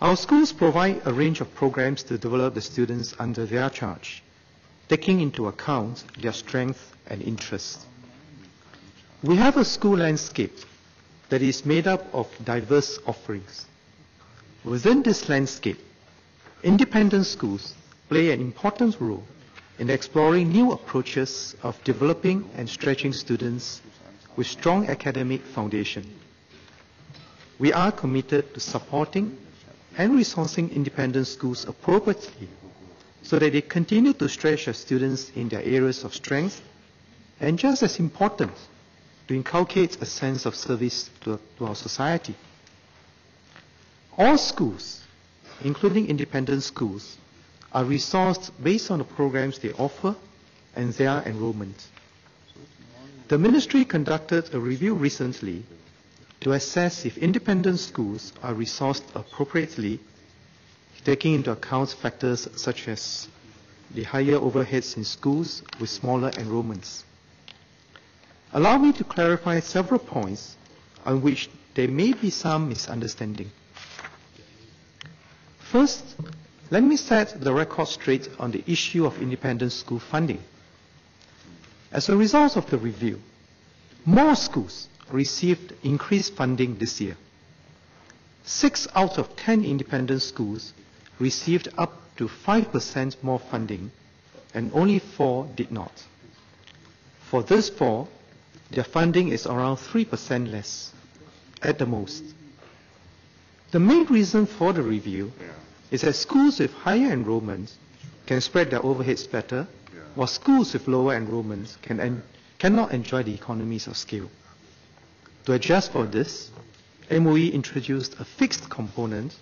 Our schools provide a range of programs to develop the students under their charge, taking into account their strengths and interests. We have a school landscape that is made up of diverse offerings. Within this landscape, independent schools play an important role in exploring new approaches of developing and stretching students with strong academic foundation. We are committed to supporting and resourcing independent schools appropriately so that they continue to stretch their students in their areas of strength, and just as important, to inculcate a sense of service to our society. All schools, including independent schools, are resourced based on the programs they offer and their enrollment. The Ministry conducted a review recently to assess if independent schools are resourced appropriately, taking into account factors such as the higher overheads in schools with smaller enrollments. Allow me to clarify several points on which there may be some misunderstanding. First, let me set the record straight on the issue of independent school funding. As a result of the review, more schools received increased funding this year. 6 out of 10 independent schools received up to 5% more funding, and only 4 did not. For these 4, their funding is around 3% less, at the most. The main reason for the review is that schools with higher enrollment can spread their overheads better, while schools with lower enrollment cannot enjoy the economies of scale. To adjust for this, MOE introduced a fixed component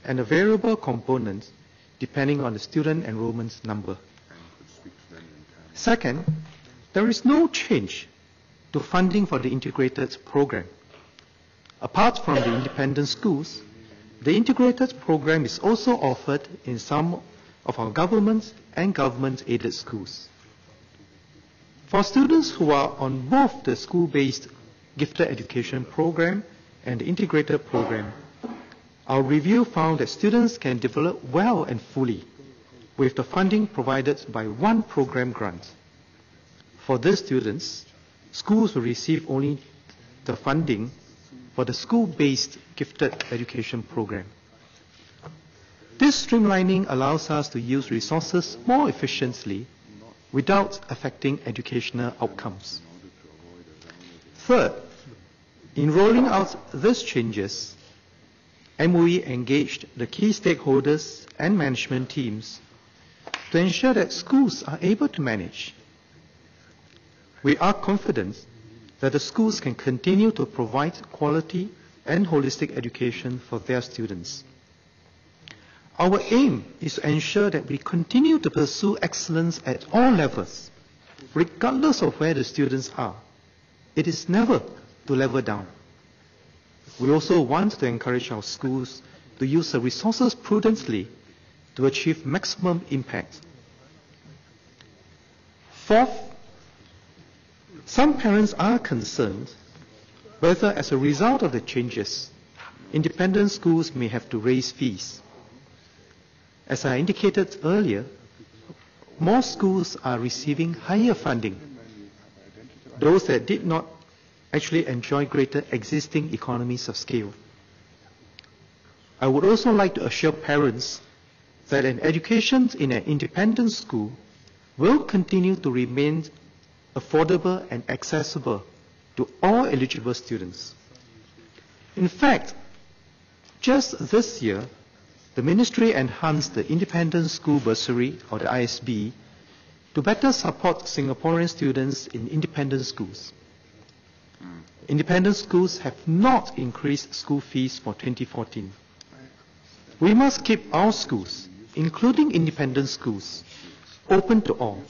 and a variable component depending on the student enrollment number. Second, there is no change to funding for the integrated program. Apart from the independent schools, the integrated program is also offered in some of our government and government-aided schools. For students who are on both the school-based gifted education program and the integrated program, our review found that students can develop well and fully with the funding provided by one program grant. For these students, schools will receive only the funding for the school-based gifted education program. This streamlining allows us to use resources more efficiently without affecting educational outcomes. Third, in rolling out these changes, MOE engaged the key stakeholders and management teams to ensure that schools are able to manage. We are confident that the schools can continue to provide quality and holistic education for their students. Our aim is to ensure that we continue to pursue excellence at all levels, regardless of where the students are. It is never to level down. We also want to encourage our schools to use the resources prudently to achieve maximum impact. Fourth, some parents are concerned whether, as a result of the changes, independent schools may have to raise fees. As I indicated earlier, more schools are receiving higher funding. Those that did not actually enjoy greater existing economies of scale. I would also like to assure parents that an education in an independent school will continue to remain affordable and accessible to all eligible students. In fact, just this year, the Ministry enhanced the Independent School Bursary, or the ISB, to better support Singaporean students in independent schools. Independent schools have not increased school fees for 2014. We must keep our schools, including independent schools, open to all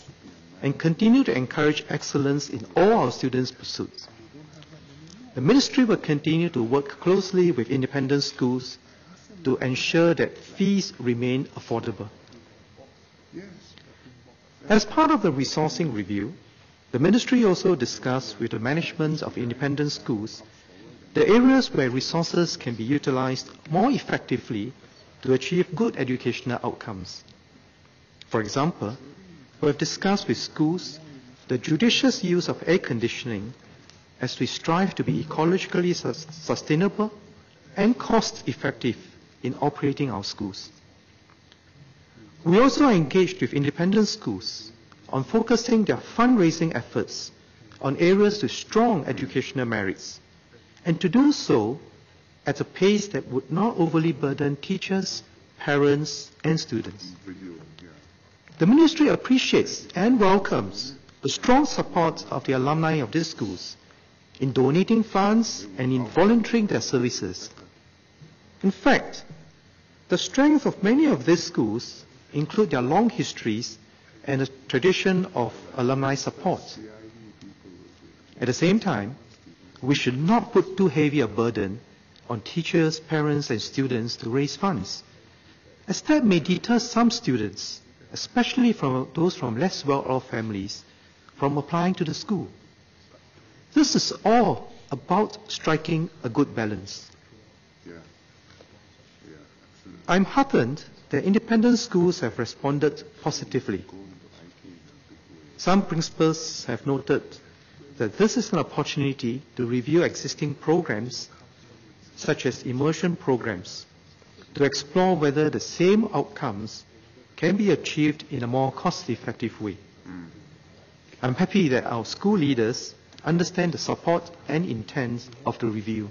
and continue to encourage excellence in all our students' pursuits. The Ministry will continue to work closely with independent schools to ensure that fees remain affordable. As part of the resourcing review, the Ministry also discussed with the management of independent schools the areas where resources can be utilized more effectively to achieve good educational outcomes. For example, we have discussed with schools the judicious use of air conditioning as we strive to be ecologically sustainable and cost-effective in operating our schools. We also engaged with independent schools on focusing their fundraising efforts on areas with strong educational merits, and to do so at a pace that would not overly burden teachers, parents, and students. The Ministry appreciates and welcomes the strong support of the alumni of these schools in donating funds and in volunteering their services. In fact, the strength of many of these schools include their long histories and a tradition of alumni support. At the same time, we should not put too heavy a burden on teachers, parents, and students to raise funds, as that may deter some students, especially from those from less well-off families, from applying to the school. This is all about striking a good balance. I'm heartened that independent schools have responded positively. Some principals have noted that this is an opportunity to review existing programs, such as immersion programs, to explore whether the same outcomes can be achieved in a more cost-effective way. I'm happy that our school leaders understand the support and intent of the review.